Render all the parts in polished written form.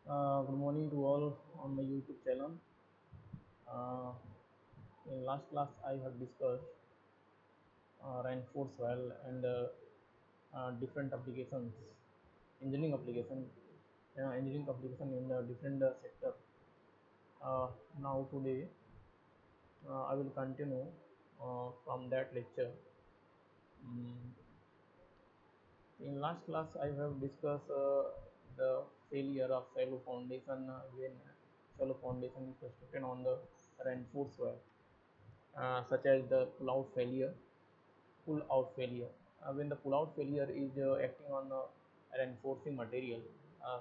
Good morning to all on my YouTube channel. Uh, in last class, I have discussed reinforced well and different applications, engineering application, engineering application in different sector. Now today, I will continue from that lecture. Mm, in last class, I have discussed the failure of shallow foundation when shallow foundation is constructed on the reinforced well. Such as the pull-out failure. Pull-out failure. When the pull-out failure is acting on reinforcing material,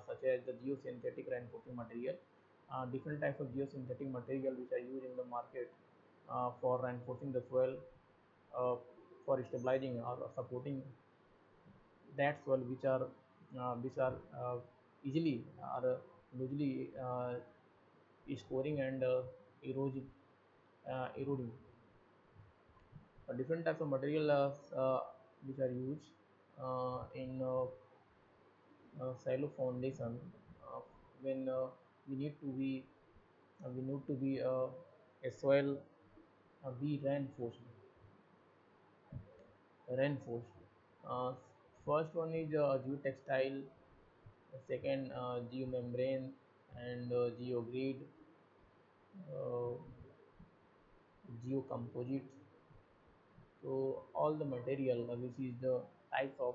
such as the geosynthetic reinforcing material, different types of geosynthetic material which are used in the market for reinforcing the soil, uh, for stabilizing or supporting that soil, which are easily or loosely storing and eroding. Different types of material which are used in silo foundation when we need to be a soil be reinforced. Uh, First one is geotextile, second geomembrane, and geogrid, uh, geocomposite. So all the material which is the types of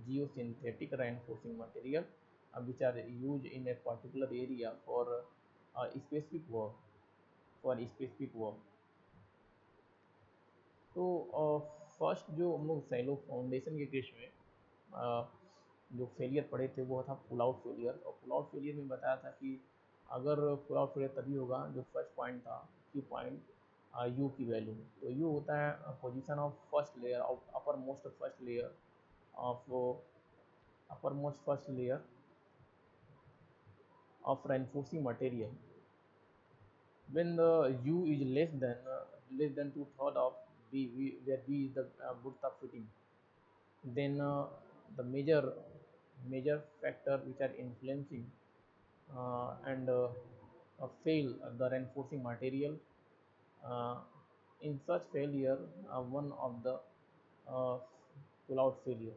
geosynthetic reinforcing material which are used in a particular area for specific work for specific work तो first जो हम लोग Cello foundation के case में अ, जो failure पढ़े थे वो था पुल आउट फेलियर और पुल आउट फेलियर में बताया था कि अगर पुल आउट फेलियर तभी होगा जो फर्स्ट पॉइंट था की पॉइंट यू की वैल्यू तो यू होता है position of first layer of upper most first layer of uppermost first layer of reinforcing material when the u is less than two-thirds of b, where b is the width of fitting, then the major factor which are influencing and fail the reinforcing material. uh, in such failure, one of the uh, pull-out failure.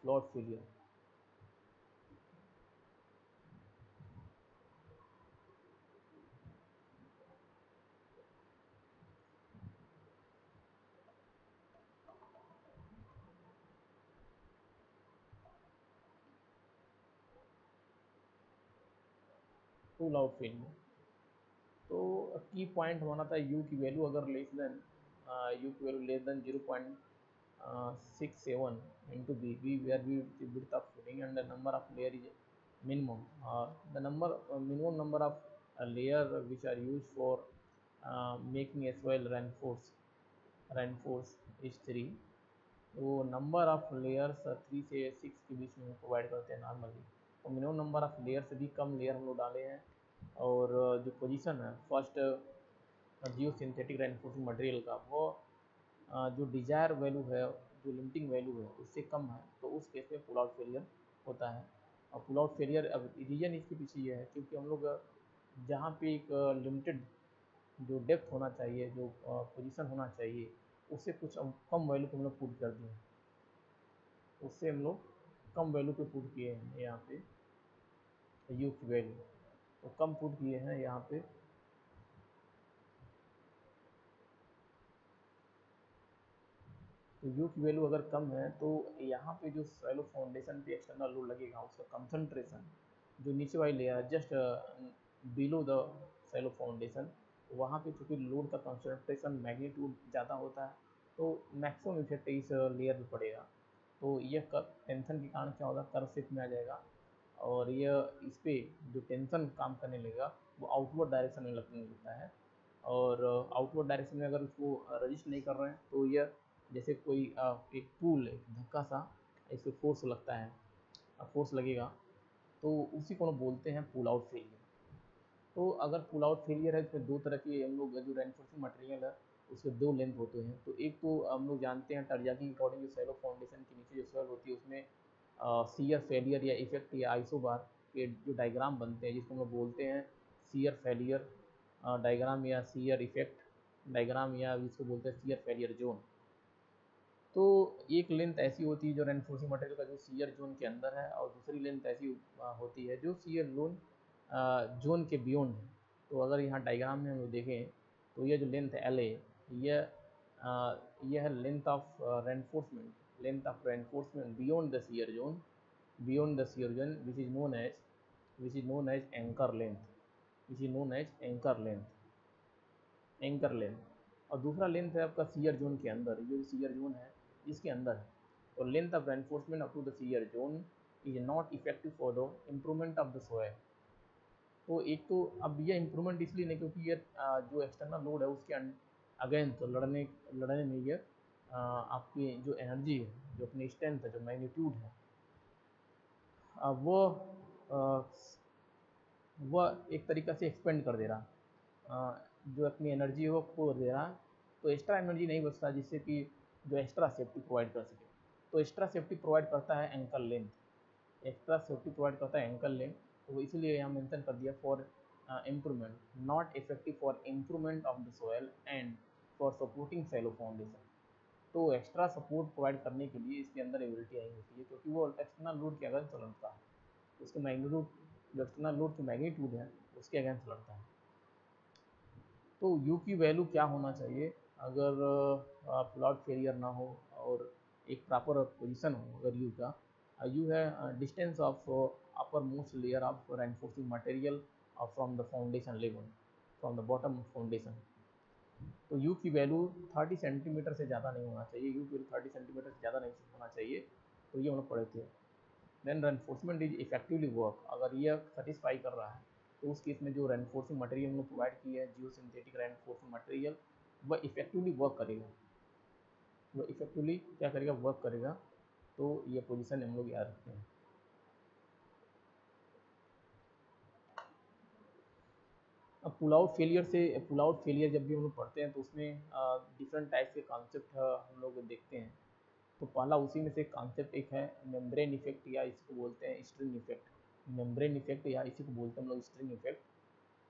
Pull-out failure. तो की point हमारा था you की value अगर you की value less than 0.67 into b where b is the width of footing and the number of layer is minimum. The minimum number of layer which are used for making a soil reinforce is 3. वो number of layers 3 से 6 के बीच में provide करते हैं normally, तो minimum number of layer से भी कम layer हम लोग डाले हैं। और जो पोजीशन है फर्स्ट जियो सिंथेटिक रेनफोर्सिंग मटेरियल का वो जो डिजायर वैल्यू है, जो लिमिटिंग वैल्यू है उससे कम है, तो उस केस में पुल आउट फेलियर होता है। और पुल आउट फेलियर अब रीजन इसके पीछे ये है क्योंकि हम लोग जहाँ पे एक लिमिटेड जो डेप्थ होना चाहिए, जो पोजीशन होना चाहिए, उससे कुछ कम वैल्यू पे हम लोग पुट कर दिए, उससे हम लोग कम वैल्यू पे पुट किए हैं यहाँ पे यू की वैल्यू, तो कम पुट किए हैं यहाँ पे। तो यू की वैल्यू अगर कम है तो यहाँ पे जो सैलो फाउंडेशन पे एक्सटर्नल लोड लगेगा उसका कंसंट्रेशन जो नीचे वाली layer just below the shallow foundation, वहाँ पे चूँकि लोड का कंसंट्रेशन मैग्नीट्यूड ज़्यादा होता है तो मैक्सिमम इफेक्ट इस लेयर पे पड़ेगा। तो ये टेंशन के कारण क्या होगा, कर्व शेप में आ जाएगा और यह इस पर जो टेंशन काम करने लगेगा वो आउटवर्ड डायरेक्शन में लगने लगता है। और आउटवर्ड डायरेक्शन में अगर उसको रजिस्ट नहीं कर रहे हैं तो यह जैसे कोई एक पुल, एक धक्का सा इस पर फोर्स लगता है, फोर्स लगेगा, तो उसी को हम बोलते हैं पुल आउट फेलियर। तो अगर पुल आउट फेलियर है इसमें दो तरह के हम लोग जो रेनफोर्सिंग मटेरियल है उसके दो लेंथ होते हैं। तो एक तो हम लोग जानते हैं टरजाकी के अकॉर्डिंग जो सैलो फाउंडेशन के नीचे जो सॉइल होती है उसमें सीयर फेलियर या इफेक्ट या आइसोबार के जो डायग्राम बनते हैं, जिसको हम लोग बोलते हैं सीयर फेलियर डायग्राम या सीयर इफेक्ट डायग्राम, या जिसको बोलते हैं सीयर फेलियर जोन। तो एक लेंथ ऐसी होती है जो रेनफोर्सिंग मटेरियल का जो सीयर जोन के अंदर है, और दूसरी लेंथ ऐसी होती है जो सीयर जोन के बियॉन्ड है। तो अगर यहाँ डायग्राम में हम लोग देखें तो ये जो लेंथ एल है, यह है length of reinforcement beyond the shear zone, which is known as anchor length. और दूसरा लेंथ है आपका सीयर जोन के अंदर, जो सीयर जोन है इसके अंदर है। और length of reinforcement up to the shear zone is not effective for the improvement of the soil. तो एक तो अब ये इम्प्रूवमेंट इसलिए नहीं क्योंकि ये जो एक्सटर्नल लोड है उसके अगेंस्ट तो लड़ने में ये आपकी जो एनर्जी है, जो अपनी स्ट्रेंथ है, जो मैग्नीट्यूड है, वो एक तरीक़ा से एक्सपेंड कर दे रहा, जो अपनी एनर्जी है वो खो दे रहा है। तो एक्स्ट्रा एनर्जी नहीं बचता जिससे कि जो एक्स्ट्रा सेफ्टी प्रोवाइड कर सके। तो एक्स्ट्रा सेफ्टी प्रोवाइड करता है एंकर लेंथ, तो इसलिए यहाँ मेंशन कर दिया for improvement, not effective for improvement of the soil and for supporting shallow foundation. तो एक्स्ट्रा सपोर्ट प्रोवाइड करने के लिए इसके अंदर एबिलिटी आई होती है, क्योंकि वो एक्सटर्नल लोड के अगेंस्ट लड़ता है, उसके मैग्नीट्यूड, जो एक्सटर्नल लोड की मैग्नीट्यूड है उसके अगेंस्ट लड़ता है। तो यू की वैल्यू क्या होना चाहिए अगर प्लॉट फेलियर ना हो और एक प्रॉपर पोजीशन हो। अगर यू का यू है distance of upper most layer of reinforcing material from the foundation level, from the bottom foundation. तो यू की वैल्यू 30 सेंटीमीटर से ज़्यादा नहीं होना चाहिए, यू की वैल्यू 30 सेंटीमीटर से ज़्यादा नहीं होना चाहिए। तो ये हम लोग पढ़े थे। Then reinforcement is effectively work, अगर ये सेटिस्फाई कर रहा है तो उस केस में जो रेनफोर्सिंग मटेरियल हमने प्रोवाइड की है, जियो सिंथेटिक रेनफोर्सिंग मटेरियल, वह इफेक्टिवली वर्क करेगा, वर्क करेगा। तो ये पोजीशन हम लोग याद रखते हैं। अब पुल आउट फेलियर जब भी हम लोग पढ़ते हैं तो उसमें डिफरेंट टाइप्स के कॉन्सेप्ट हम लोग देखते हैं। तो पहला उसी में से कॉन्सेप्ट एक है मेम्ब्रेन इफेक्ट, या इसको बोलते हैं स्ट्रिंग इफेक्ट। मेम्ब्रेन इफेक्ट या इसी को बोलते हैं हम लोग स्ट्रिंग इफेक्ट।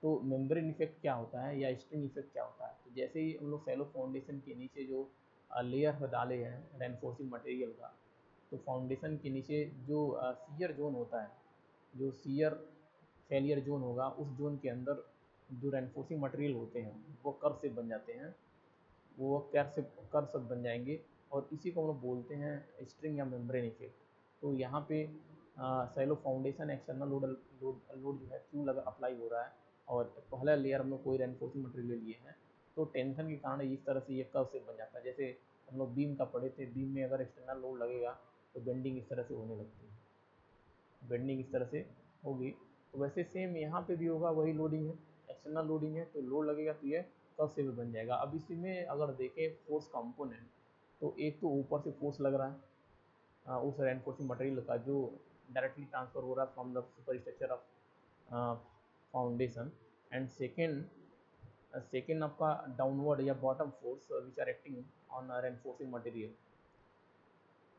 तो मेम्ब्रेन इफेक्ट क्या होता है या स्ट्रिंग इफेक्ट क्या होता है? तो जैसे ही हम लोग सैलो फाउंडेशन के नीचे जो लेयर डाले हैं रेनफोर्सिंग मटेरियल का, तो फाउंडेशन के नीचे जो सीयर जोन होता है, जो सीयर फेलियर जोन होगा, उस जोन के अंदर जो रेनफोर्सिंग मटेरियल होते हैं वो कर्व से बन जाते हैं, वो कर्व से बन जाएंगे, और इसी को हम लोग बोलते हैं स्ट्रिंग या मेम्ब्रेन इफेक्ट। तो यहाँ पे सैलो फाउंडेशन एक्सटर्नल लोड जो है क्यों अप्लाई हो रहा है, और पहला लेयर हम लोग कोई रेनफोर्सिंग मटेरियल लिए हैं, तो टेंशन के कारण इस तरह से ये कर्व से बन जाता है। जैसे हम लोग बीम का पढ़े थे, बीम में अगर एक्सटर्नल लोड लगेगा तो बेंडिंग इस तरह से होने लगती है, बेंडिंग इस तरह से होगी। तो वैसे सेम यहाँ पे भी होगा, वही लोडिंग है, एक्सटर्नल लोडिंग है, तो लोड लगेगा तो ये कर्व से भी बन जाएगा। अब इसमें अगर देखें फोर्स कंपोनेंट, तो एक तो ऊपर से फोर्स लग रहा है उस रेनफोर्सिंग मटेरियल का, जो डायरेक्टली ट्रांसफर हो रहा है from the super structure of foundation, and second आपका डाउनवर्ड या bottom force which are acting on reinforcing material.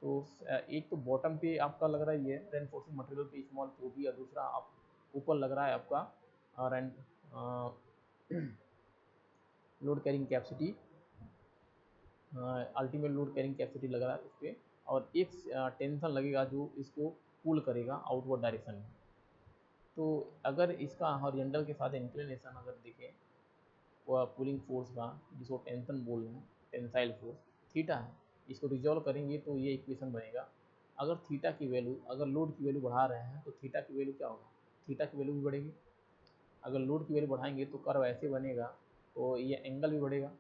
तो एक तो बॉटम पे आपका लग रहा है ये रेनफोर्सिंग मटेरियल पे स्मॉल भी, और दूसरा आप ऊपर लग रहा है आपका rain load carrying capacity, ultimate load carrying capacity लग रहा है उस पर, और एक टेंशन लगेगा जो इसको पुल करेगा आउटवर्ड डायरेक्शन में। तो अगर इसका हॉरिजॉन्टल के साथ इंक्लिनेशन अगर देखें पुलिंग फोर्स का, जिसको टेंशन बोल रहे हैं, टेंसाइल फोर्स थीटा है, इसको रिजॉल्व करेंगे तो ये इक्वेशन बनेगा। अगर थीटा की वैल्यू, अगर लोड की वैल्यू बढ़ा रहे हैं तो थीटा की वैल्यू क्या होगा? थीटा की वैल्यू भी बढ़ेगी। अगर लोड की वैल्यू बढ़ाएंगे तो कर्व ऐसे बनेगा, तो ये एंगल भी बढ़ेगा,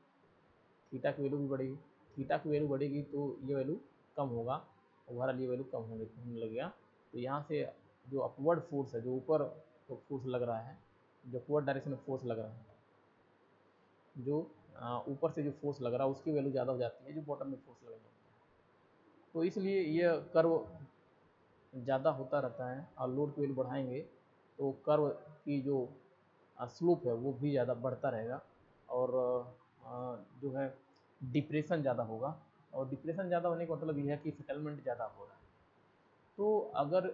थीटा की वैल्यू भी बढ़ेगी। थीटा की वैल्यू बढ़ेगी तो ये वैल्यू कम होगा, ओवरऑल ये वैल्यू कम होने लगेगा। तो यहाँ से जो अपवर्ड फोर्स है, जो ऊपर फोर्स लग रहा है, जो अपवर्ड डायरेक्शन में फोर्स लग रहा है, जो ऊपर से जो फोर्स लग रहा है उसकी वैल्यू ज़्यादा हो जाती है जो बॉटम में फोर्स लगने लगता है। तो इसलिए ये कर्व ज़्यादा होता रहता है, और लोड की वैल्यू बढ़ाएंगे तो कर्व की जो स्लोप है वो भी ज़्यादा बढ़ता रहेगा, और जो है डिप्रेशन ज़्यादा होगा, और डिप्रेशन ज़्यादा होने का मतलब यह है कि सेटलमेंट ज़्यादा हो रहा है। तो अगर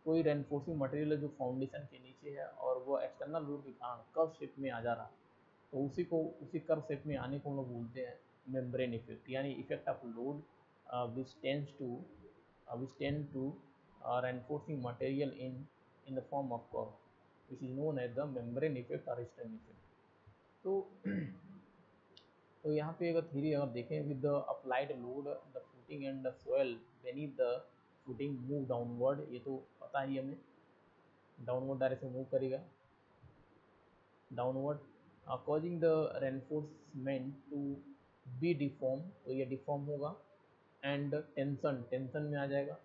कोई रेनफोर्सिंग मटेरियल है जो फाउंडेशन के नीचे है और वो एक्सटर्नल लोड के कारण कर्व शेप में आ जा रहा है, तो उसी कर्व शेप में आने को हम लोग बोलते हैं मेम्ब्रेन इफेक्ट, यानी effect of load which tend to reinforcing material in the form of curve, which is known as the membrane effect or strain effect. तो तो यहाँ पे अगर थ्योरी अगर देखें, with the applied load the footing and the soil beneath the footing move downward, ये तो पता ही हमें, डाउनवर्ड डायरेक्शन मूव करेगा, downward causing the reinforcement to be deform, तो ये डिफॉर्म होगा, एंड टेंशन में आ जाएगा,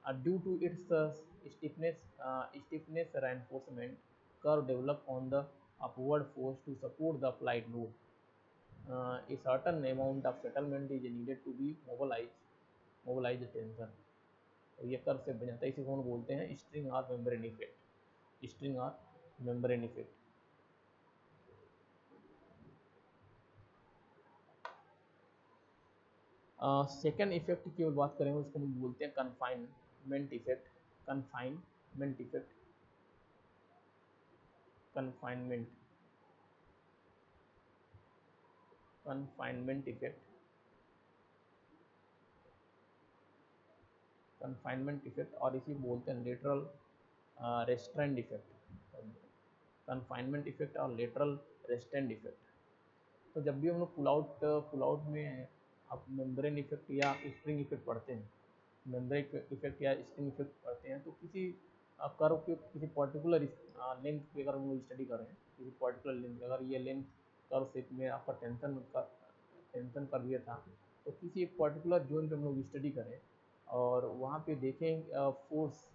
due to its stiffness reinforcement curve develop on the upward force to support the applied load, a certain amount of settlement is needed to be mobilize tension, तो ये curve से बन जाता है, इसे कौन बोलते हैं स्ट्रिंग और मेम्ब्रेन इफेक्ट, स्ट्रिंग और मेम्ब्रेन इफेक्ट। सेकेंड इफेक्ट की बात करें उसको हम बोलते हैं confinement effect, confinement effect, confinement confinement effect, confinement effect, और इसी बोलते हैं lateral restraint effect, confinement effect और लेटरल रेस्ट्रेंट इफेक्ट। तो जब भी हम लोग पुल आउट में आप मेम्ब्रेन इफेक्ट या स्प्रिंग इफेक्ट पढ़ते हैं, मेम्ब्रेन इफेक्ट या स्प्रिंग इफेक्ट पढ़ते हैं, तो किसी कर्व के किसी पर्टिकुलर लेंथ की अगर हम लोग स्टडी करें, किसी पर्टिकुलर लेंथ, अगर ये लेंथ कर्व शेप में आपका टेंशन कर दिया था, तो किसी एक पर्टिकुलर जोन पे हम लोग स्टडी करें और वहाँ पे देखें फोर्स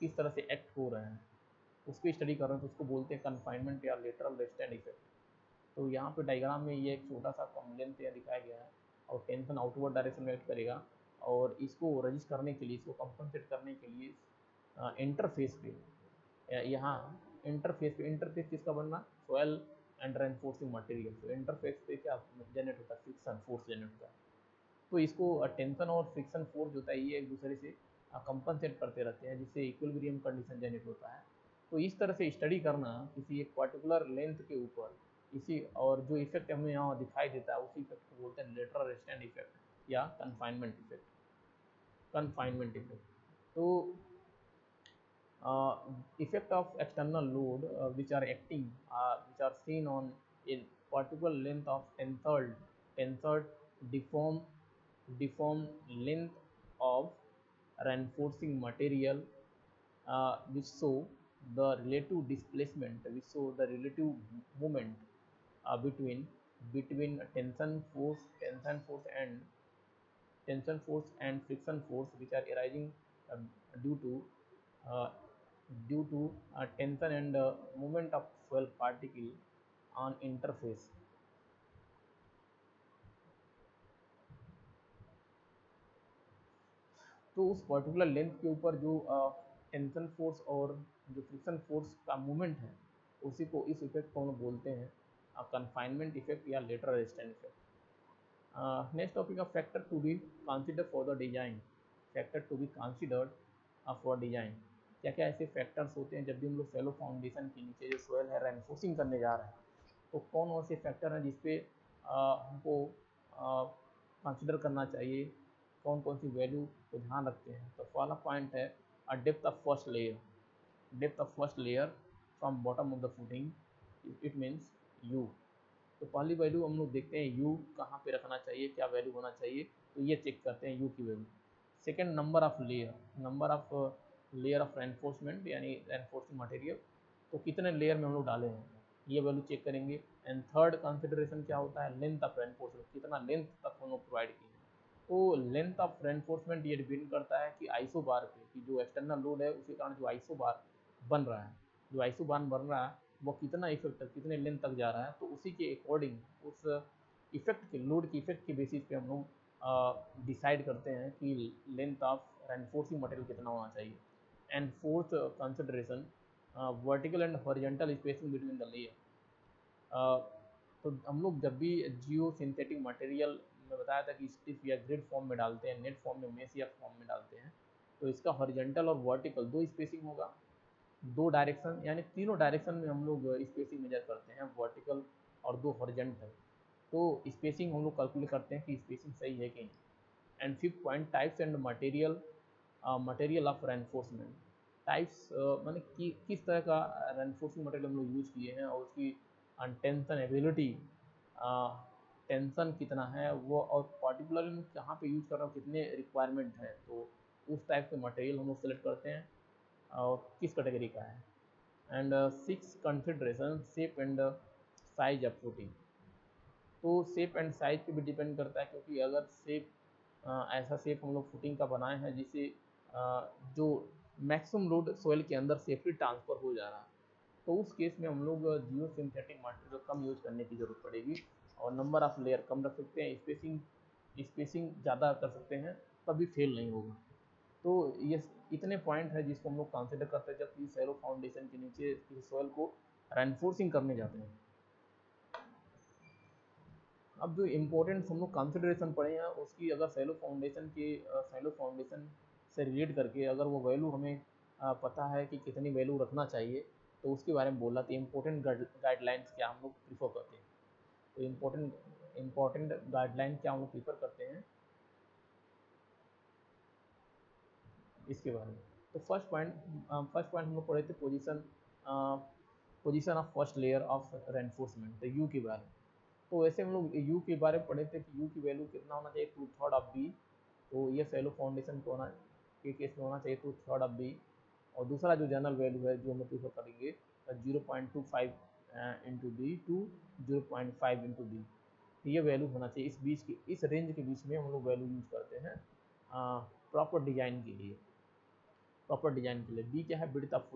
किस तरह से एक्ट हो रहे हैं, उसकी स्टडी कर रहे हैं, तो उसको बोलते हैं कन्फाइनमेंट या लेटरल रेस्ट्रेंट इफेक्ट। तो यहाँ पे डायग्राम में ये एक छोटा सा कम लेंथ दिखाया गया है और टेंशन आउटवर्ड डायरेक्शन में एक्ट करेगा, और इसको रजिस्ट करने के लिए, इसको कंपनसेट करने के लिए इंटरफेस पे, यहाँ इंटरफेस किसका बनना, सॉयल एंड रेनफोर्सिंग मटेरियल, तो इंटरफेस पे क्या जनरेट होता है, फ्रिक्शन फोर्स जनरेट होता है, तो इसको टेंशन और फ्रिक्शन फोर्स होता है, ये एक दूसरे से कंपनसेट करते रहते हैं, जिससे इक्विलिब्रियम कंडीशन जनरेट होता है। तो इस तरह से स्टडी करना किसी एक पर्टिकुलर लेंथ के ऊपर, इसी और जो इफेक्ट हमें यहाँ दिखाई देता है उसी इफेक्ट को बोलते हैं लेटरल रेस्ट्रेंट इफेक्ट या कन्फाइनमेंट इफेक्ट, कन्फाइनमेंट इफेक्ट। तो effect of external load which are acting which are seen on a particular length of tensor deformed length of reinforcing material, which show the relative displacement, which show the relative movement between tension force and friction force, which are arising uh, due to uh, tension and movement of soil particle on interface। तो उस particular length के ऊपर जो tension force और जो friction force का movement है, उसी को, इस इफेक्ट को हम बोलते हैं कन्फाइनमेंट इफेक्ट या lateral restraint effect. Next topic of factor to be consider for the design, factor to be considered for design. क्या क्या ऐसे फैक्टर्स होते हैं जब भी हम लोग शैलो फाउंडेशन के नीचे जो सोयल है रेनफोर्सिंग करने जा रहे हैं, तो कौन से फैक्टर हैं जिसपे हमको कंसिडर करना चाहिए, कौन कौन सी वैल्यू को ध्यान रखते हैं। तो पहला पॉइंट है depth of first layer, depth of first layer from bottom of the footing, it means you. तो पहली वैल्यू हम लोग देखते हैं यू कहाँ पे रखना चाहिए, क्या वैल्यू होना चाहिए, तो ये चेक करते हैं यू की value. Second, number of layer, number of layer of reinforcement यानी रेनफोर्सिंग मटेरियल, तो कितने लेयर में हम लोग डाले हैं, ये वैल्यू चेक करेंगे। एंड थर्ड कंसिडरेशन क्या होता है, लेंथ ऑफ रेनफोर्समेंट, कितना लेंथ तक हम लोग प्रोवाइड किए हैं। तो लेंथ ऑफ रेनफोर्समेंट ये डिपेंड करता है कि आइसो बार पे, कि जो एक्सटर्नल लोड है उसके कारण जो आइसो बार बन रहा है, जो आइसो बार बन रहा है वो कितना इफेक्ट तक, कितने लेंथ तक जा रहा है, तो उसी के अकॉर्डिंग उस इफेक्ट के, लोड की इफेक्ट के बेसिस पे हम लोग डिसाइड करते हैं कि लेंथ ऑफ रेनफोर्सिंग मटेरियल कितना होना चाहिए। And fourth consideration, vertical and horizontal spacing between the layer. तो हम लोग जब भी जियो सिंथेटिक मटेरियल में बताया था कि स्टिफ या ग्रिड फॉर्म में डालते हैं, नेट फॉर्म में, मेश या फॉर्म में डालते हैं, तो इसका हॉरिजॉन्टल और वर्टिकल दो स्पेसिंग होगा, दो डायरेक्शन यानी तीनों डायरेक्शन में हम लोग स्पेसिंग मेजर करते हैं, वर्टिकल और दो हॉरिजॉन्टल। तो स्पेसिंग हम लोग कैलकुलेट करते हैं कि स्पेसिंग सही है कि नहीं। And fifth point, types and material of reinforcement. Types माने कि किस तरह का रेनफोर्सिंग मटेरियल हम लोग यूज किए हैं और उसकी टेंशन एबिलिटी, टेंशन कितना है वो, और पर्टिकुलरली मैं कहाँ पे यूज कर रहा हूँ, कितने रिक्वायरमेंट है, तो उस टाइप के मटेरियल हम लोग सेलेक्ट करते हैं और किस कैटेगरी का है। And six consideration, shape and size of footing. तो शेप एंड साइज पे भी डिपेंड करता है, क्योंकि अगर शेप ऐसा शेप हम लोग फुटिंग का बनाए हैं जिसे जो मैक्सिमम लोड सोइल के अंदर सेफली ट्रांसफर हो जा रहा है, तो उस केस में हम लोग जियो सिंथेटिक मटेरियल कम यूज करने की जरूरत पड़ेगी और नंबर ऑफ लेयर कम रख सकते हैं, स्पेसिंग ज़्यादा कर सकते हैं, तभी फेल नहीं होगा। तो ये इतने पॉइंट है जिसको हम लोग कंसिडर करते हैं जब किसी सैलो फाउंडेशन के नीचे किसी सॉइल को रेनफोर्सिंग करने जाते हैं। अब जो इम्पोर्टेंट हम लोग कंसिडरेशन पढ़े हैं उसकी अगर सैलो फाउंडेशन से रिलेट करके अगर वो वैल्यू हमें पता है कि कितनी वैल्यू रखना चाहिए, तो उसके बारे में बोला तो इम्पोर्टेंट गाइडलाइंस क्या हम लोग प्रीफर करते हैं। तो इम्पोर्टेंट गाइडलाइन क्या हम लोग प्रीफर करते हैं इसके बारे में। तो फर्स्ट पॉइंट हम लोग पढ़े थे position of first layer of reinforcement, तो यू के बारे में। तो वैसे हम लोग यू के बारे में पढ़े थे कि यू की वैल्यू कितना होना चाहिए, 2/3 ऑफ बी। तो ये सैलो फाउंडेशन को होना के केस में होना चाहिए 2/3 ऑफ बी। और दूसरा जो जनरल वैल्यू है जो हम लोग प्रीफर करेंगे 0.25 into B two 0.5 into B. ये वैल्यू होना चाहिए इस बीच की, इस रेंज के बीच में हम लोग वैल्यू यूज करते हैं प्रॉपर डिजाइन के लिए। बी क्या है, width of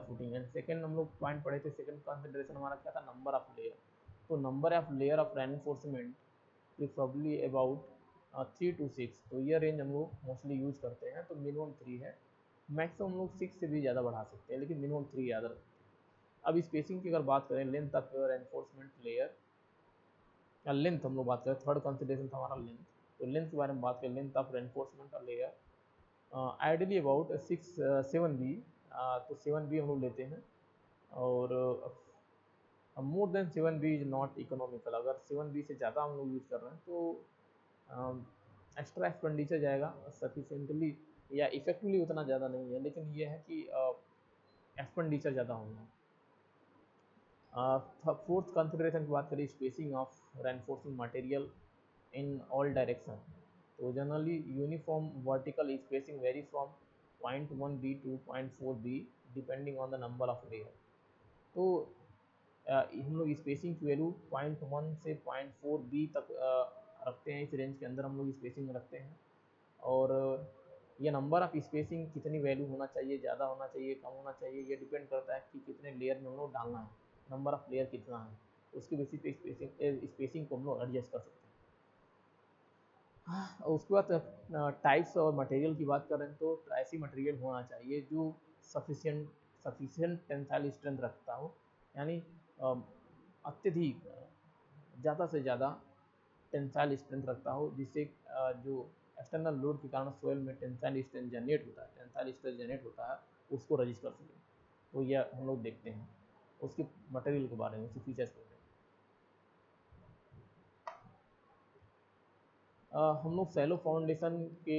footing and second हम लोग पॉइंट पढ़े थे, सेकंड कंसिडरेशन हमारा क्या था, नंबर ऑफ लेयर। तो number of layer of reinforcement preferably about 3 to 6। तो ये रेंज हम लोग मोस्टली यूज करते हैं। तो मिनिमम 3 है, मैक्सिमम हम लोग 6 से भी ज़्यादा बढ़ा सकते हैं, लेकिन मिनिमम 3 याद रखते हैं। अब स्पेसिंग की अगर बात करें, length of reinforcement layer, length हम लोग बात करें, थर्ड कंसिडरेशन था हमारा लेंथ। तो लेंथ के बारे में बात करें, length of reinforcement layer ideally about 7 B. तो 7 बी हम लोग लेते हैं, और more than 7 B is not economical. अगर 7 बी से ज़्यादा हम लोग यूज़ कर रहे हैं तो एक्स्ट्रा एक्सपेंडिचर जाएगा सफिशेंटली या इफेक्टिवली उतना ज़्यादा नहीं है, लेकिन ये है कि एक्सपेंडिचर ज़्यादा होगा। फोर्थ कंसिडरेशन की बात करें, spacing of reinforcing material in all direction. तो generally uniform vertical spacing vary from 0.1 B to 0.4 B depending on the number of layer. तो हम लोग स्पेसिंग की वैल्यू 0.1 से 0.4 बी तक रखते हैं, इस रेंज के अंदर हम लोग स्पेसिंग रखते हैं। और ये नंबर ऑफ स्पेसिंग कितनी वैल्यू होना चाहिए, ज़्यादा होना चाहिए, कम होना चाहिए, ये डिपेंड करता है कि कितने लेयर में हम लोग डालना है, नंबर ऑफ लेयर कितना है, उसके बेसिस पे स्पेसिंग को हम लोग एडजस्ट कर सकते हैं। उसके बाद टाइप्स और मटेरियल की बात करें तो ऐसी मटेरियल होना चाहिए जो सफिशिएंट टेंसाइल स्ट्रेंथ रखता हो, यानी अत्यधिक ज़्यादा से ज़्यादा टेंसाइल स्ट्रेंथ रखता हो, जिससे जो एक्सटर्नल लोड के कारण सोयल में टेंसाइल स्ट्रेंथ जनरेट होता है उसको रजिस्ट कर सके। तो यह हम लोग देखते हैं उसके मटेरियल के बारे में, उसके फीचर्स के बारे में। हम लोग सैलो फाउंडेशन के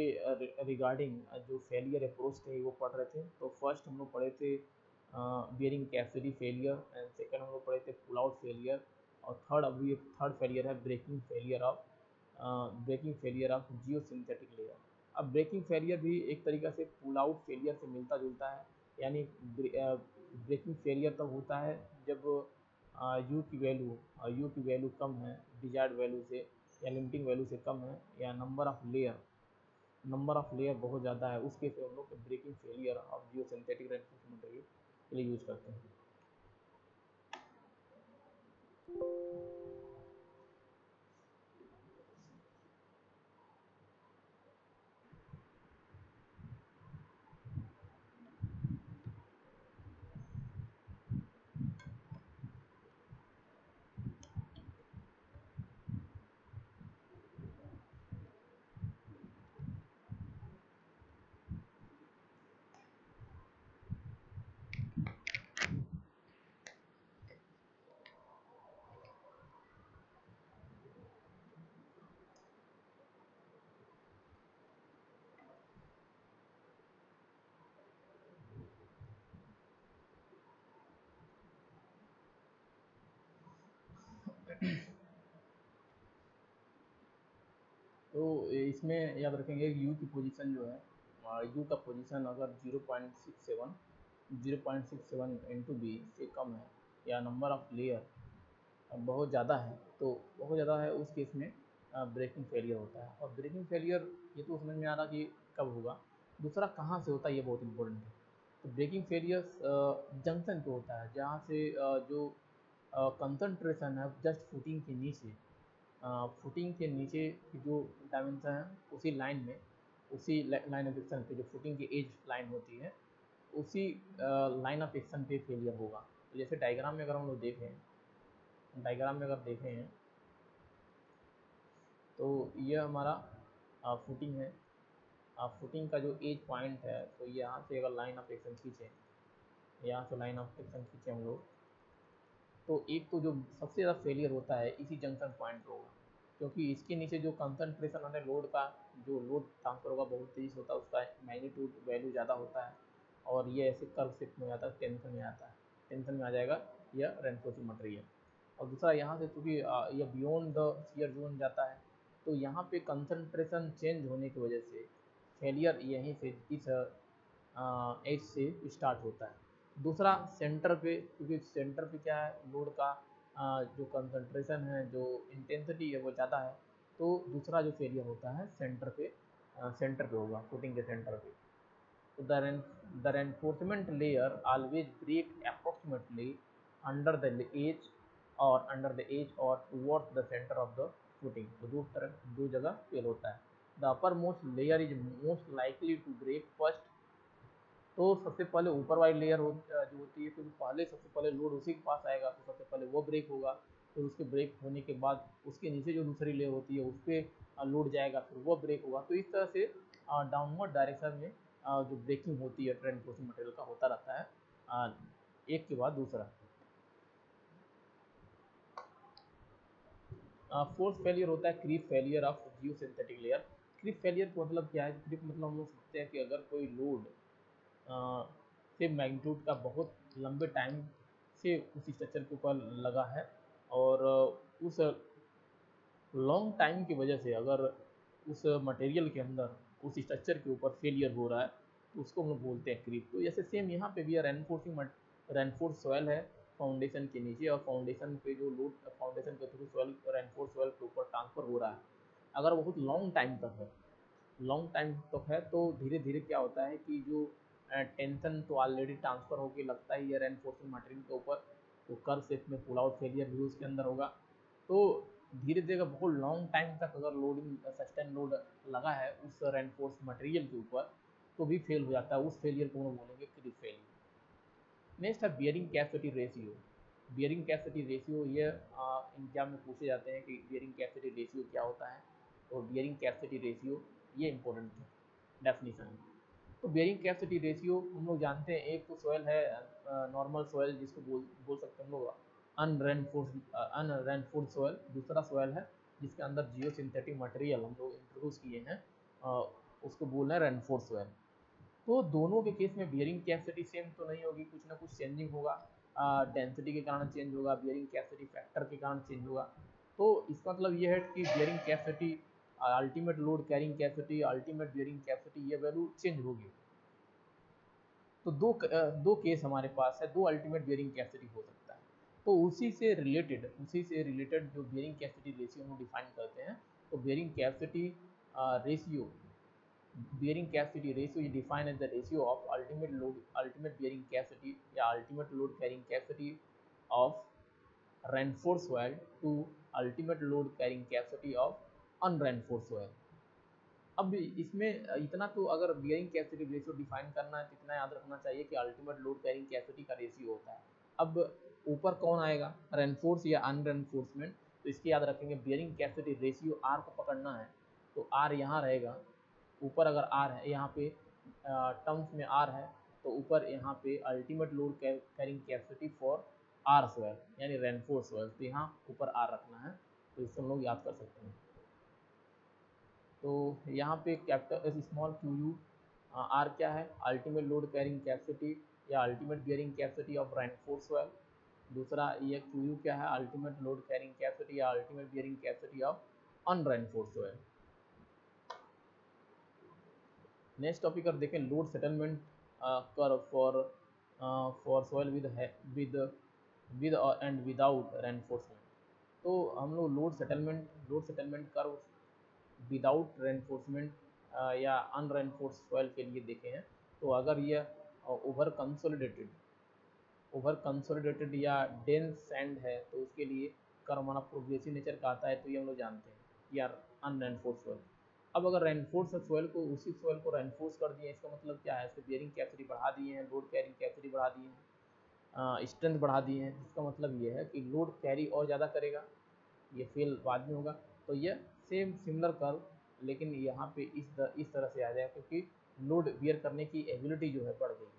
रिगार्डिंग जो फेलियर अप्रोच थे वो पढ़ रहे थे। तो फर्स्ट हम लोग पढ़े थे bearing capacity failure, and second हम लोग पढ़े थे पुल आउट फेलियर, और थर्ड फेलियर है breaking failure of geosynthetic layer. अब ब्रेकिंग फेलियर भी एक तरीक़ा से पुल आउट फेलियर से मिलता जुलता है, यानी ब्रेकिंग फेलियर तब होता है जब यू की वैल्यू कम है डिजायर्ड वैल्यू से, या लिमिटिंग वैल्यू से कम है, या नंबर ऑफ लेयर बहुत ज़्यादा है, उस केस में हम लोग breaking failure of geosynthetic reinforcement material के लिए यूज़ करते हैं। तो इसमें याद रखेंगे यू की पोजीशन जो है, यू का पोजीशन अगर 0.67 इंटू बी से कम है या नंबर ऑफ लेयर बहुत ज़्यादा है, तो बहुत ज़्यादा है उस केस में ब्रेकिंग फेलियर होता है। और ब्रेकिंग फेलियर ये तो समझ में आ रहा कि कब होगा, दूसरा कहाँ से होता है ये बहुत इंपॉर्टेंट है। तो ब्रेकिंग फेलियर जंक्शन पे होता है, जहाँ से जो कंसंट्रेशन है जस्ट फुटिंग के नीचे, फुटिंग के नीचे की जो डायमेंशन है उसी लाइन में, उसी लाइन ऑफ एक्शन पे जो फुटिंग की एज लाइन होती है उसी लाइन ऑफ एक्शन पे फेलियर होगा। तो जैसे डायग्राम में अगर हम लोग देखें, डायग्राम में अगर देखें हैं तो ये हमारा फुटिंग है, फुटिंग का जो एज पॉइंट है, तो यहाँ से अगर लाइन ऑफ एक्शन खींचें, यहाँ से लाइन ऑफ एक्शन खींचें हम लोग, तो एक तो जो सबसे ज़्यादा फेलियर होता है इसी जंक्शन पॉइंट पे होगा, क्योंकि इसके नीचे जो कंसंट्रेशन है लोड का, जो लोड ट्रांसफर होगा बहुत तेज़ होता है, उसका मैग्नीट्यूड वैल्यू ज़्यादा होता है, और ये ऐसे कर्व शेप में आता है, टेंशन में आता है, टेंशन में आ जाएगा यह रेनफोर्सिंग मटेरियल। और दूसरा यहाँ से चूँकि यह बियॉन्ड द शियर जोन जाता है, तो यहाँ पे कंसंट्रेशन चेंज होने की वजह से फेलियर यहीं से इस एज से स्टार्ट होता है। दूसरा सेंटर पे, क्योंकि सेंटर पे क्या है, लोड का जो कंसंट्रेशन है, जो इंटेंसिटी है वो ज़्यादा है, तो दूसरा जो फेलियर होता है सेंटर पे, सेंटर पे होगा, फुटिंग के सेंटर पे। तो the reinforcement layer always break approximately under the edge or towards the center of the footing। तो दो जगह फेल होता है। The uppermost layer is most likely to break first। तो सबसे पहले ऊपर वाली लेयर जो होती है, क्योंकि पहले सबसे पहले लोड उसी के पास आएगा, तो सबसे पहले वो ब्रेक होगा, फिर उसके ब्रेक होने के बाद उसके नीचे जो दूसरी लेयर होती है उस पर लोड जाएगा, फिर वो ब्रेक होगा। तो इस तरह से डाउनवर्ड डायरेक्शन में जो ब्रेकिंग होती है रेनफोर्सिंग मटेरियल का होता रहता है, एक के बाद दूसरा। फोर्थ फेलियर होता है creep failure of geosynthetic layer. Creep failure का मतलब क्या है? क्रीप मतलब हम लोग समझते हैं कि अगर कोई लोड से मैग्नीट्यूड का बहुत लंबे टाइम से उस स्ट्रक्चर के ऊपर लगा है, और उस लॉन्ग टाइम की वजह से अगर उस मटेरियल के अंदर उस स्ट्रक्चर के ऊपर फेलियर हो रहा है, तो उसको हम लोग बोलते हैं क्रीप। तो जैसे सेम यहाँ पे भी है, रेनफोर्स सॉइल है फाउंडेशन के नीचे, और फाउंडेशन पे जो लोड फाउंडेशन के थ्रू सॉइल रेनफोर्स सॉइल के ऊपर ट्रांसफर हो रहा है, अगर बहुत लॉन्ग टाइम तक है, लॉन्ग टाइम तक है, तो धीरे धीरे क्या होता है कि जो टेंशन तो ऑलरेडी ट्रांसफर होकर लगता ही है रेनफोर्सिंग मटेरियल के ऊपर, तो कर्व शेप में पुल आउट फेलियर भी उसके अंदर होगा। तो धीरे धीरे बहुत लॉन्ग टाइम तक अगर लोडिंग सस्टेन लोड लगा है उस रेनफोर्स मटेरियल के ऊपर, तो भी फेल हो जाता है, उस फेलियर को हम बोलेंगे क्रीप फेलियर। नेक्स्ट है bearing capacity ratio. Bearing capacity ratio ये एग्जाम में पूछे जाते हैं कि बियरिंग कैपेसिटी रेशियो क्या होता है। तो बियरिंग कैपेसिटी रेशियो ये इंपॉर्टेंट है डेफिनेशन। तो बियरिंग कैपेसिटी रेशियो हम लोग जानते हैं, एक तो सॉइल है नॉर्मल सॉइल, जिसको बोल सकते हैं हम लोग अनरेनफोर्स्ड सॉइल। दूसरा सॉइल है जिसके अंदर जियो सिंथेटिक मटेरियल हम लोग इंट्रोड्यूस किए हैं, उसको बोल रहे हैं रेनफोर्स्ड सॉइल। तो दोनों के केस में बियरिंग कैपेसिटी सेम तो नहीं होगी, कुछ ना कुछ चेंजिंग होगा, डेंसिटी के कारण चेंज होगा, बियरिंग कैपेसिटी फैक्टर के कारण चेंज होगा। तो इसका मतलब ये है कि bearing capacity, ultimate load carrying capacity, ultimate bearing capacity, ये वैल्यू चेंज होगी। तो दो केस हमारे पास है, दो अल्टीमेट बियरिंग कैपेसिटी हो सकता है। तो उसी से रिलेटेड जो बियरिंग कैपेसिटी रेशियो हम डिफाइन करते हैं, तो bearing capacity ratio, bearing capacity ratio is defined as the ratio of ultimate bearing capacity या ultimate load carrying capacity of reinforced soil to ultimate load carrying capacity of unreinforced soil। अब इसमें इतना तो अगर bearing capacity ratio define करना है तो इतना याद रखना चाहिए कि अल्टीमेट लोड कैरिंग कैपेसिटी का रेशियो होता है। अब ऊपर कौन आएगा, रेनफोर्स या अनरेनफोर्समेंट, तो इसके याद रखेंगे बियरिंग कैपेसिटी रेशियो आर को पकड़ना है, तो आर यहाँ रहेगा। ऊपर अगर आर है, यहाँ पे टर्म्स में आर है, तो ऊपर यहाँ पे ultimate load carrying capacity for R square यानी रेनफोर्स स्क्वायर, तो यहाँ ऊपर आर रखना है, तो इससे हम लोग याद कर सकते हैं। तो यहाँ पे capital small Q U R क्या है, अल्टीमेट लोड कैरिंग कैपेसिटी या ultimate bearing capacity of reinforce soil. दूसरा ये क्यू यू क्या है, अल्टीमेट लोड कैरिंग कैपेसिटी या ultimate bearing capacity of unreinforce soil. Next topic अगर देखें load settlement curve for soil with and without reinforcement. तो हम लोग load settlement curve without reinforcement या अनरेनफोर्स सॉइल के लिए देखे हैं। तो अगर ये ओवर कंसोलिडेटेड या डेंस सैंड है तो उसके लिए कर्व हमारा प्रोग्रेसिव नेचर का आता है, तो ये हम लोग जानते हैं या अनरेनफोर्स सॉइल। अब अगर रेनफोर्स सॉइल को उसी सॉइल को रेनफोर्स कर दिए, इसका मतलब क्या है, इसको बियरिंग कैपेसिटी बढ़ा दिए हैं, लोड कैरिंग कैपेसिटी बढ़ा दिए हैं, स्ट्रेंथ बढ़ा दिए हैं। इसका मतलब ये है कि लोड कैरी और ज़्यादा करेगा, ये फेल बाद में होगा। तो ये सेम सिमिलर कर्व, लेकिन यहाँ पे इस तरह से आ जाएगा क्योंकि लोड बियर करने की एबिलिटी जो है बढ़ गई है।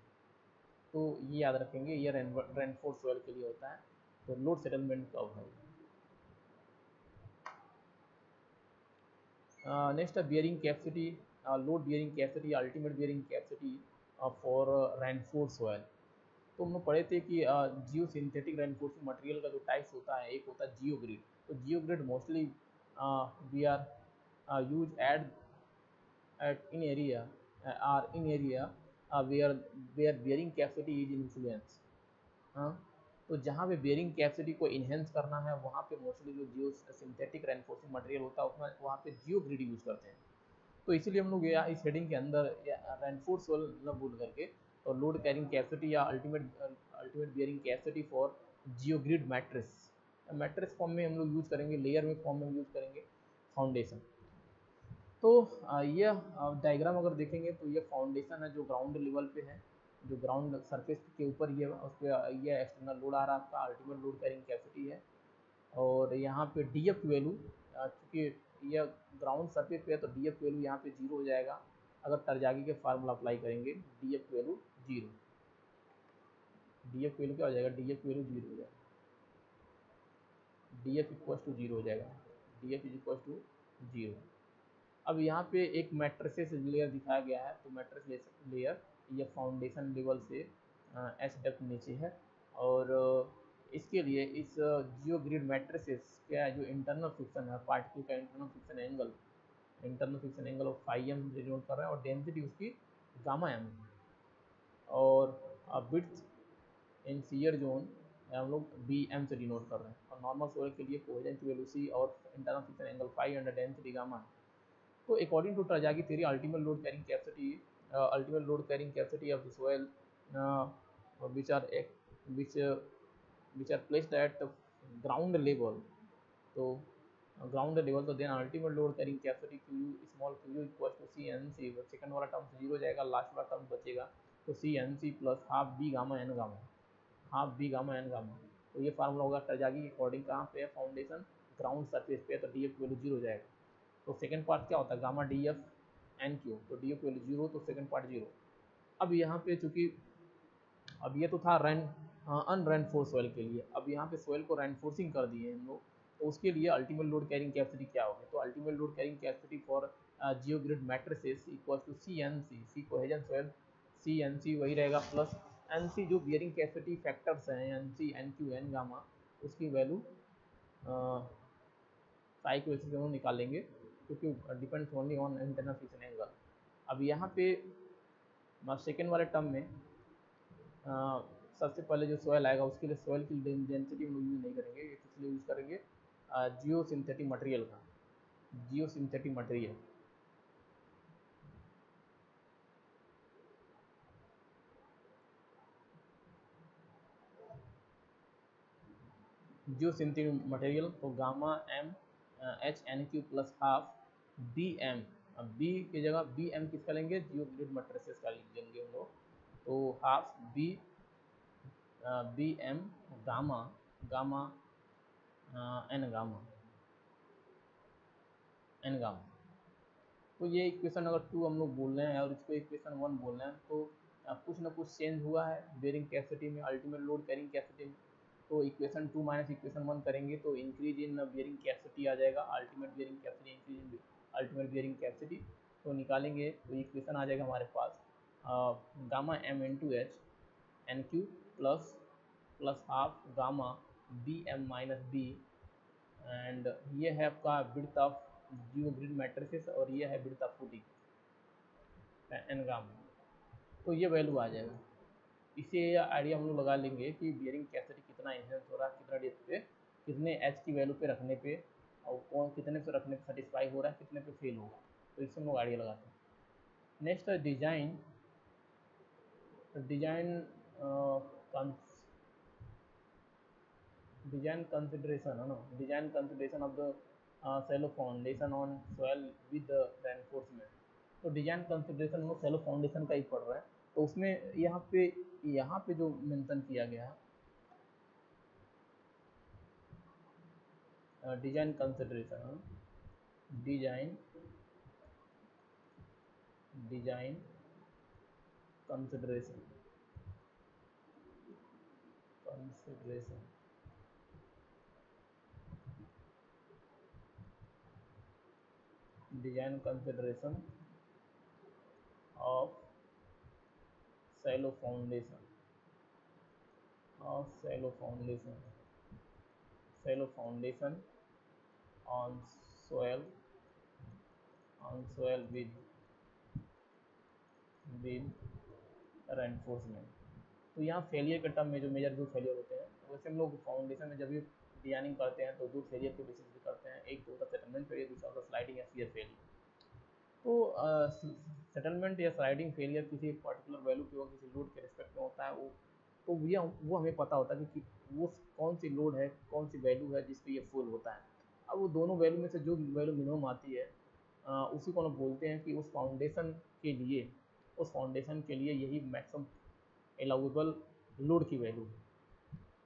तो ये याद रखेंगे, ये रेनफोर्स सॉइल के लिए होता है। तो लोड सेटलमेंट कर्व है। नेक्स्ट है bearing capacity, load bearing capacity, ultimate bearing capacity for reinforce soil. तो हम लोग पढ़े थे कि जियो सिंथेटिक रेनफोर्सिंग मटेरियल का जो टाइप्स होता है, एक होता है जियो ग्रिड। तो geogrid mostly we are use at in area or in area where bearing capacity is influence। हाँ, तो जहाँ पे बेयरिंग कैपेसिटी को इन्हेंस करना है वहाँ पे मोस्टली जो जियो सिंथेटिक रेनफोर्सिंग मटेरियल होता है उसमें वहाँ पे जियो ग्रिड यूज करते हैं। तो इसीलिए हम लोग इस हेडिंग के अंदर रेनफोर्स न भूल करके तो लोड कैरिंग कैपेसिटी या ultimate bearing capacity for Jio grid matrix form में हम लोग यूज करेंगे, लेयर में फॉर्म में यूज करेंगे फाउंडेशन। तो ये डायग्राम अगर देखेंगे तो ये फाउंडेशन है जो ग्राउंड लेवल पे है, जो ग्राउंड सरफेस के ऊपर ये उस पर ये एक्सटर्नल लोड आ रहा है, आपका अल्टीमेट लोड कैरिंग कैपेसिटी है। और यहाँ पे डी एफ वैल्यू, चूँकि यह ग्राउंड सरफेस पे है तो डी एफ वैल्यू यहाँ पे जीरो हो जाएगा। अगर तरजागी के फार्मूला अप्लाई करेंगे D F value zero, D F value क्या हो जाएगा, डी एफ वैल्यू जीरो हो जाएगा, D F equal to zero हो जाएगा, D F is equal to zero. अब यहाँ पे एक मैट्रिसेस लेयर दिखाया गया है, तो मैट्रिस लेयर ये फाउंडेशन लेवल से एच डेप्थ नीचे है। और इसके लिए इस जियो ग्रिड मैट्रिसेस का जो इंटरनल फ्रिक्शन है, पार्टिकल का internal friction angle of phi M denote कर रहा है और डेंसिटी उसकी गामा एम। और विड्थ इन सीयर जोन हम लोग बी एम से डिनोट कर रहे हैं। और नॉर्मल सोलर के लिए कोहेरेंट वैल्यू सी और internal friction angle phi under density gamma. तो according to Terzaghi theory ultimate load carrying capacity of the soil which are which are placed at ground level। तो ground level, तो then ultimate load carrying capacity Q small Q equal to C N C, second वाला term zero हो जाएगा, last वाला term बचेगा तो C N C plus half B gamma N gamma, half B gamma N gamma. तो ये formula होगा टरजागी के अकॉर्डिंग, कहाँ पे है, फाउंडेशन ग्राउंड सरफेस पे है, तो डी एफ वैल्यू जीरो हो जाएगा। तो सेकंड पार्ट क्या होता है, gamma D F N Q, तो डी एफ वैल्यू जीरो तो सेकंड पार्ट जीरो। अब यहाँ पे चूंकि अब ये तो था अनरेनफोर्स सॉइल के लिए, अब यहाँ पे सॉइल को रेनफोर्सिंग कर दिए हम लोग, तो उसके लिए अल्टीमेट लोड कैरिंग कैपेसिटी क्या होगी, तो ultimate load carrying capacity for geogrid matrices equal to C N C, C cohesion soil, C N C वही रहेगा प्लस एन सी जो बियरिंग कैपेसिटी फैक्टर्स हैं N C N Q N gamma, उसकी वैल्यू psi की वैल्यू से हम निकालेंगे क्योंकि depends only on internal friction angle. अब यहाँ पे सेकेंड वाले टर्म में सबसे पहले जो सॉइल आएगा उसके लिए सॉइल की डेंसिटी हम यूज़ नहीं करेंगे, इसलिए यूज़ करेंगे जियो सिंथेटिक मटेरियल का, geosynthetic material. Geosynthetic material तो gamma M H N Q plus half B M, B की जगह बी एम किसका लेंगे, जियो ग्रिड मैट्रिसेस का लेंगे हम लोग, तो half B B M gamma gamma N gamma N gamma. तो ये इक्वेशन अगर 2 हम लोग बोल रहे हैं और इसको इक्वेशन 1 बोल रहे हैं, तो कुछ ना कुछ चेंज हुआ है बेयरिंग कैपेसिटी में, अल्टीमेट लोड कैरिंग कैपेसिटी में। तो इक्वेशन 2 माइनस इक्वेशन 1 करेंगे तो इंक्रीज इन बियरिंग कैपेसिटी आ जाएगा, ultimate bearing capacity increase in ultimate bearing capacity. तो निकालेंगे तो इक्वेशन आ जाएगा हमारे पास gamma M into H N Q plus plus half gamma B M minus B, and ये है आपका width of geogrid matrices और ये है विड्थ ऑफ फुटिंग। एन ग्राम, तो ये वैल्यू आ जाएगा। इसे आइडिया हम लोग लगा लेंगे कि बियरिंग कैपेसिटी कितना इन्हेंस हो रहा है, कितना डेज पे, कितने एच की वैल्यू पे रखने पे, और कौन कितने पे रखने पे सेटिस्फाई हो रहा है, कितने पे फेल होगा, तो इससे हम लोग आइडिया लगाते हैं। Next design, design design consideration है ना, design consideration of the shallow foundation on soil with reinforcement. तो डिजाइन कंसिडरेशन में सेलो फाउंडेशन का ही पड़ रहा है, तो उसमें यहाँ पे जो मेंशन किया गया है design consideration, design design consideration consideration design consideration of shallow foundation of shallow foundation on soil with reinforcement. तो यहाँ फेलियर के टर्म में जो मेजर दो फेलियर होते हैं, वैसे हम लोग फाउंडेशन में जब भी डिजाइनिंग करते हैं तो दो फेलियर के बेसिस पे करते हैं, एक तो होता है सेटलमेंट फेलियर, दूसरा होता है स्लाइडिंग या शियर फेलियर। तो सेटलमेंट या स्लाइडिंग फेलियर किसी पर्टिकुलर वैल्यू पे और किसी लोड के रिस्पेक्ट में होता है, तो वो हमें पता होता है कि वो कौन सी लोड है, कौन सी वैल्यू है जिस पे ये फुल होता है। अब वो दोनों वैल्यू में से जो वैल्यू मिनिमम आती है उसी को हम बोलते हैं कि उस फाउंडेशन के लिए यही मैक्सिमम एलाउेबल लोड की वैल्यू है।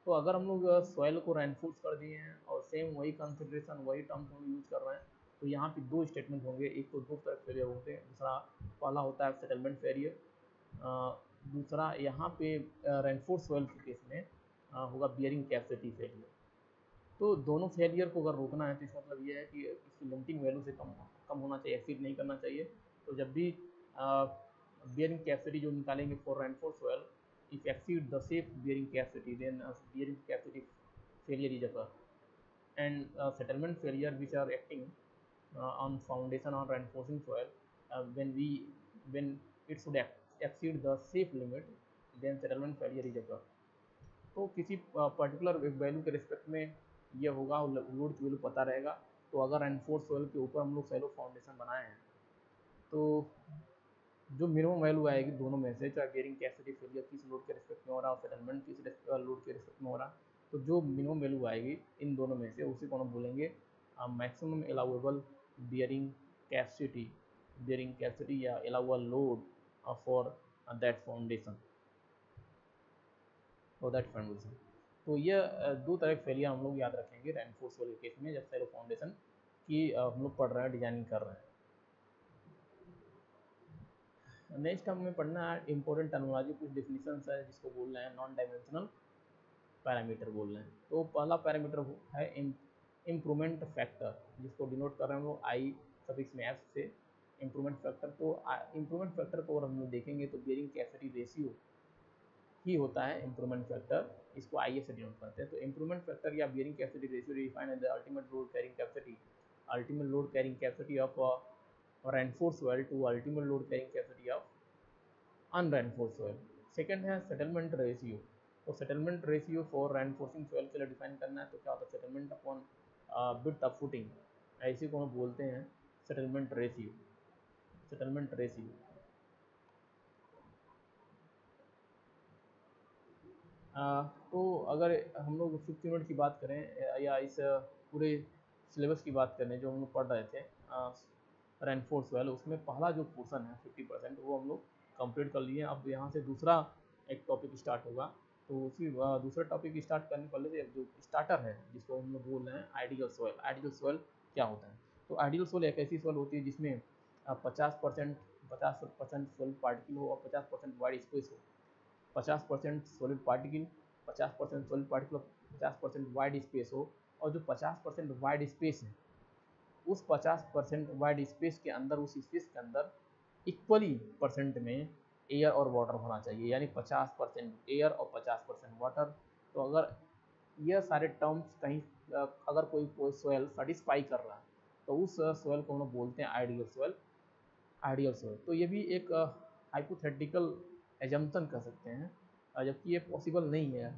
तो अगर हम लोग सॉइल को रेनफोर्स कर दिए हैं और सेम वही कंसिडरेशन वही टर्म्स हम यूज़ कर रहे हैं, तो यहाँ पे दो स्टेटमेंट होंगे, एक तो दो तरह फेलियर होते हैं, दूसरा पहला होता है सेटलमेंट फेलियर, दूसरा यहाँ पे रेनफोर्स सॉइल के केस में होगा बियरिंग कैपेसिटी फेलियर। तो दोनों फेलियर को अगर रोकना है तो इसका मतलब ये है कि इसकी लिमिटिंग वैल्यू से कम होना चाहिए, एक्सीड नहीं करना चाहिए। तो जब भी बियरिंग कैपेसिटी जो निकालेंगे for reinforce soil, if exceed the safe bearing capacity, then bearing capacity failure is occur, and settlement failure which are acting on foundation or reinforcing soil, when it should exceed the safe limit, then settlement failure is occur। तो किसी particular value के respect में ये होगा, load की value पता रहेगा। तो अगर रेनफोर्स सोइल के ऊपर हम लोग सैलो फाउंडेशन बनाए हैं तो जो मिनिमम वैल्यू आएगी दोनों में से, चाहे बियरिंग कैपेसिटी फेलियर किस लोड के रिस्पेक्ट में हो रहा है और सेटलमेंट किस लोड के रिस्पेक्ट में हो रहा है, तो जो मिनिमम वैल्यू आएगी इन दोनों में से उसी को हम बोलेंगे मैक्सिमम अलाउएबल बियरिंग कैपेसिटी या allowable load for that foundation. तो ये दो तरह के फेलियर हम लोग याद रखेंगे रेनफोर्स वाले केस में, जब सैलो फाउंडेशन की हम लोग पढ़ रहे हैं, डिजाइनिंग कर रहे हैं। नेक्स्ट हमें पढ़ना है इंपॉर्टेंट टर्मिनोलॉजी, कुछ डिफिनीशंस है जिसको बोल रहे हैं नॉन डायमेंशनल पैरामीटर बोल रहे हैं। तो पहला पैरामीटर है इम्प्रूवमेंट फैक्टर, जिसको डिनोट कर रहे हैं हम लोग आई सफिक्स में एफ से, इम्प्रूवमेंट फैक्टर। तो इम्प्रूवमेंट फैक्टर को अगर हम लोग देखेंगे तो बियरिंग कैपेसिटी रेशियो ही होता है इम्प्रूवमेंट फैक्टर, इसको आई से डिनोट करते हैं। तो इम्प्रूवमेंट फैक्टर या bearing capacity ratio defined as the ultimate load carrying capacity of reinforced soil to ultimate load carrying capacity of unreinforced soil। Second है सेटलमेंट रेशियो। तो settlement ratio for reinforcing soil के लिए define करना है, तो क्या होता है settlement upon width of footing, ऐसे को हम बोलते हैं सेटलमेंट रेशियो। तो अगर हम लोग 5 यूनिट की बात करें या इस पूरे सिलेबस की बात करें जो हम लोग पढ़ रहे थे रेनफोर्स वाले, उसमें पहला जो पोर्शन है 50% वो हम लोग कंप्लीट कर लिए। अब यहाँ से दूसरा एक टॉपिक स्टार्ट होगा, तो उसी दूसरा टॉपिक स्टार्ट करने पहले से जो स्टार्टर है जिसको हम लोग बोल रहे हैं आइडियल सॉइल क्या होता है। तो आइडियल सॉइल एक ऐसी सॉइल होती है जिसमें 50% सॉलिड पार्टिकल हो और 50% वाइड स्पेस हो। 50% सॉलिड पार्टिकल 50% वाइड स्पेस हो, और जो 50% वाइड स्पेस है उस 50% वाइड स्पेस के अंदर, उस स्पेस के अंदर इक्वली परसेंट में एयर और वाटर होना चाहिए, यानी 50% एयर और 50% वाटर। तो अगर यह सारे टर्म्स कहीं अगर कोई सॉइल सेटिस्फाई कर रहा है तो उस सॉइल को हम लोग बोलते हैं आइडियल सॉइल। Ideal soil. तो ये भी एक हाइपोथेटिकल एजम्पशन कह सकते हैं, जबकि ये पॉसिबल नहीं है।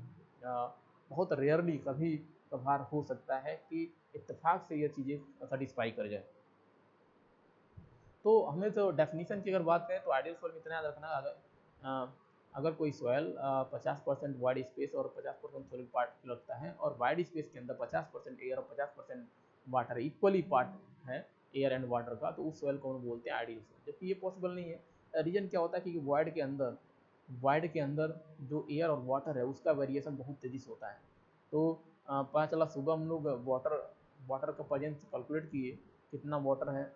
बहुत रेयरली कभी कभार हो सकता है कि इत्तेफाक से ये चीज़ें सेटिस्फाई कर जाए। तो हमें तो डेफिनेशन की अगर बात करें तो आइडियल सोइल में इतना याद रखना, अगर कोई सॉइल 50% वाइड स्पेस और 50% सॉलिड पार्ट रखता है और वाइड स्पेस के अंदर 50% एयर और 50% वाटर इक्वली पार्ट है एयर एंड वाटर का, तो उस सॉइल को हम बोलते हैं आइडियल सॉइल। जबकि ये पॉसिबल नहीं है। रीजन क्या होता है कि वाइड के अंदर जो एयर और वाटर है उसका वेरिएशन बहुत तेज़ी से होता है। तो पता चला सुबह हम लोग वाटर का प्रेजेंस कैलकुलेट किए, कितना वाटर है,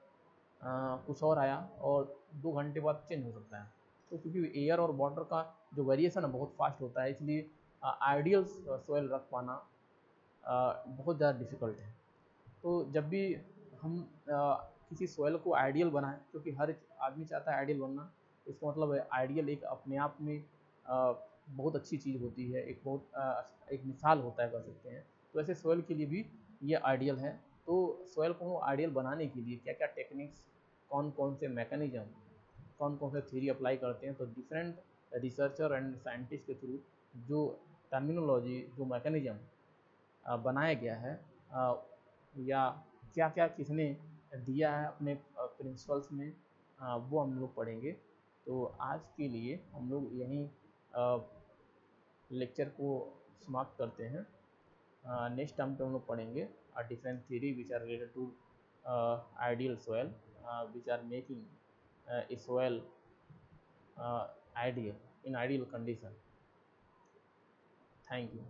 कुछ और आया और 2 घंटे बाद चेंज हो सकता है। तो क्योंकि एयर और वाटर का जो वेरिएशन है बहुत फास्ट होता है, इसलिए आइडियल सोयल रख पाना बहुत ज़्यादा डिफ़िकल्ट है। तो जब भी हम किसी सोयल को आइडियल बनाएं, क्योंकि हर आदमी चाहता है आइडियल बनना, इसका मतलब है आइडियल एक अपने आप में बहुत अच्छी चीज़ होती है, एक मिसाल होता है कह सकते हैं। तो ऐसे सोयल के लिए भी ये आइडियल है। तो सोयल को आइडियल बनाने के लिए क्या क्या टेक्निक्स, कौन कौन से मैकेनिज्म, कौन कौन से थ्योरी अप्लाई करते हैं, तो डिफरेंट रिसर्चर एंड साइंटिस्ट के थ्रू जो टर्मिनोलॉजी, जो मैकेनिज्म बनाया गया है, या क्या क्या किसने दिया है अपने प्रिंसिपल्स में, वो हम लोग पढ़ेंगे। तो आज के लिए हम लोग यहीं लेक्चर को समाप्त करते हैं। नेक्स्ट टाइम पे हम लोग पढ़ेंगे different theory which are related to ideal soil, which are making a soil ideal in ideal condition. Thank you.